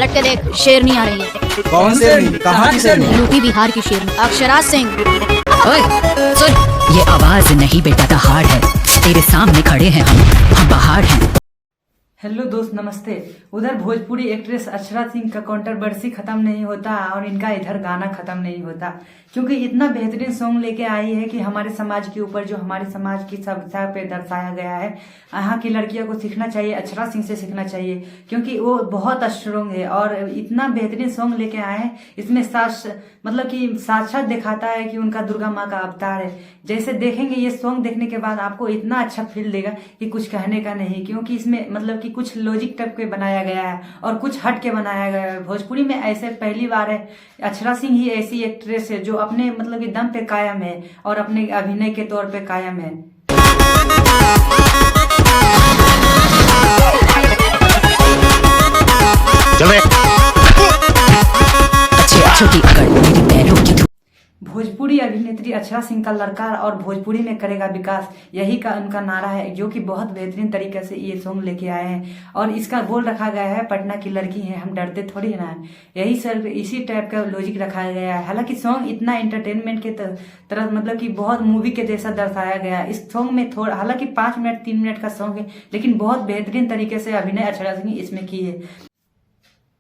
पलट के देख, शेरनी आ रही है। कौन शेरनी? कहाँ की शेरनी? यूपी बिहार की शेरनी अक्षरा सिंह। ओए सुन, ये आवाज नहीं बेटा दहाड़ है। तेरे सामने खड़े हैं हम पहाड़ हैं। हेलो दोस्त, नमस्ते। उधर भोजपुरी एक्ट्रेस अक्षरा सिंह का कंट्रोवर्सी खत्म नहीं होता और इनका इधर गाना खत्म नहीं होता, क्योंकि इतना बेहतरीन सॉन्ग लेके आई है कि हमारे समाज के ऊपर जो हमारे समाज की सभ्यता पे दर्शाया गया है। यहाँ की लड़कियों को सीखना चाहिए, अक्षरा सिंह से सीखना चाहिए, क्योंकि वो बहुत स्ट्रोंग है और इतना बेहतरीन सॉन्ग लेके आए हैं। इसमें मतलब कि साक्षात दिखाता है कि उनका दुर्गा माँ का अवतार है। जैसे देखेंगे ये सॉन्ग देखने के बाद आपको इतना अच्छा फील देगा कि कुछ कहने का नहीं, क्योंकि इसमें मतलब कि कुछ लॉजिक टाइप के बनाया गया है और कुछ हट के बनाया गया है। भोजपुरी में ऐसे पहली बार है, अक्षरा सिंह ही ऐसी एक्ट्रेस है जो अपने मतलब कि दम पे कायम है और अपने अभिनय के तौर पे कायम है। अच्छे की अकड़ मेरी पैरों की धूल। भोजपुरी अभिनेत्री अक्षरा सिंह का लड़का और भोजपुरी में करेगा विकास, यही का उनका नारा है, जो कि बहुत बेहतरीन तरीके से ये सॉन्ग लेके आए हैं। और इसका बोल रखा गया है, पटना की लड़की है हम डरते थोड़ी ना है। यही सर इसी टाइप का लॉजिक रखा गया है। हालांकि सॉन्ग इतना एंटरटेनमेंट के तरह मतलब कि बहुत मूवी के जैसा दर्शाया गया है। इस सॉन्ग में थोड़ा हालांकि 5 मिनट 3 मिनट का सॉन्ग है, लेकिन बहुत बेहतरीन तरीके से अभिनय अक्षरा सिंह इसमें की है।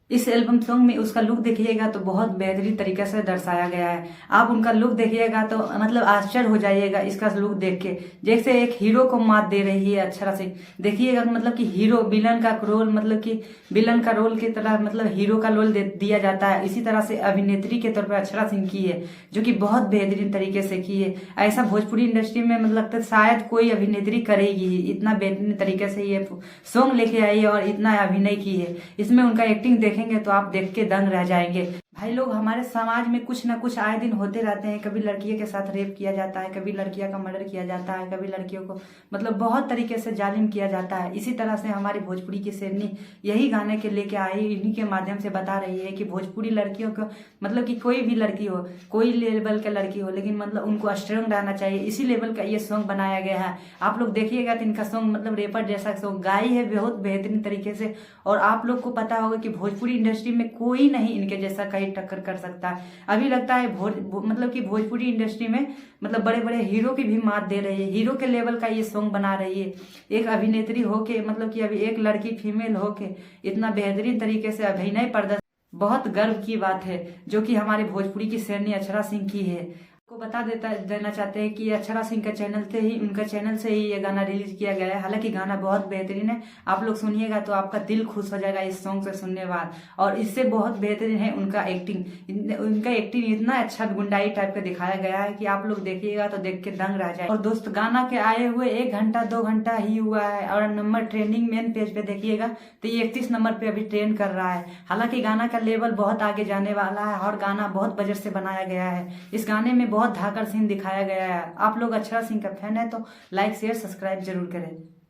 इस एल्बम सॉन्ग में उसका लुक देखिएगा तो बहुत बेहतरीन तरीके से दर्शाया गया है। आप उनका लुक देखिएगा तो मतलब आश्चर्य हो जाइएगा इसका लुक देख के। जैसे एक हीरो को मात दे रही है अक्षरा सिंह, देखिएगा मतलब कि हीरो विलन का रोल मतलब कि विलन का रोल की तरह मतलब हीरो का रोल दिया जाता है। इसी तरह से अभिनेत्री के तौर पर अक्षरा सिंह की है, जो कि बहुत बेहतरीन तरीके से की है। ऐसा भोजपुरी इंडस्ट्री में मतलब लगता है शायद कोई अभिनेत्री करेगी, इतना बेहतरीन तरीके से ये सॉन्ग लेके आई है और इतना अभिनय की है। इसमें उनका एक्टिंग देखेंगे तो आप देख के दंग रह जाएंगे। भाई लोग, हमारे समाज में कुछ ना कुछ आए दिन होते रहते हैं। कभी लड़कियों के साथ रेप किया जाता है, कभी लड़कियों का मर्डर किया जाता है, कभी लड़कियों को मतलब बहुत तरीके से जालिम किया जाता है। इसी तरह से हमारी भोजपुरी की शेरनी यही गाने के लेके आई, इन्हीं के माध्यम से बता रही है कि भोजपुरी लड़कियों को मतलब कि कोई भी लड़की हो, कोई लेवल के लड़की हो, लेकिन मतलब उनको स्ट्रांग रहना चाहिए। इसी लेवल का ये सॉन्ग बनाया गया है। आप लोग देखिएगा तो इनका सॉन्ग मतलब रेपर जैसा सॉन्ग गाई है बहुत बेहतरीन तरीके से। और आप लोग को पता होगा कि भोजपुरी इंडस्ट्री में कोई नहीं इनके जैसा कहीं टक्कर कर सकता है। अभी लगता है मतलब कि भोजपुरी इंडस्ट्री में मतलब बड़े बड़े हीरो की भी मात दे रही है। हीरो के लेवल का ये सॉन्ग बना रही है। एक अभिनेत्री होके मतलब कि अभी एक लड़की फीमेल होके इतना बेहतरीन तरीके से अभिनय प्रदर्शन, बहुत गर्व की बात है, जो कि हमारे भोजपुरी की शेरनी अक्षरा सिंह की है। को बता देना चाहते हैं कि अक्षरा सिंह का चैनल से ही उनका चैनल से ही ये गाना रिलीज किया गया है। हालांकि गाना बहुत बेहतरीन है, आप लोग सुनिएगा तो आपका दिल खुश हो जाएगा इस सॉन्ग से सुनने बाद। और इससे बहुत बेहतरीन है उनका एक्टिंग इतना अच्छा गुंडाई टाइप का दिखाया गया है कि आप लोग देखिएगा तो देख के दंग रह जाए। और दोस्त, गाना के आए हुए 1 घंटा 2 घंटा ही हुआ है और नंबर ट्रेंडिंग मेन पेज पे देखिएगा तो ये 31 नंबर पे अभी ट्रेंड कर रहा है। हालांकि गाना का लेवल बहुत आगे जाने वाला है और गाना बहुत बजट से बनाया गया है। इस गाने में बहुत धाकड़ सीन दिखाया गया है। आप लोग अक्षरा सिंह का फैन है तो लाइक शेयर सब्सक्राइब जरूर करें।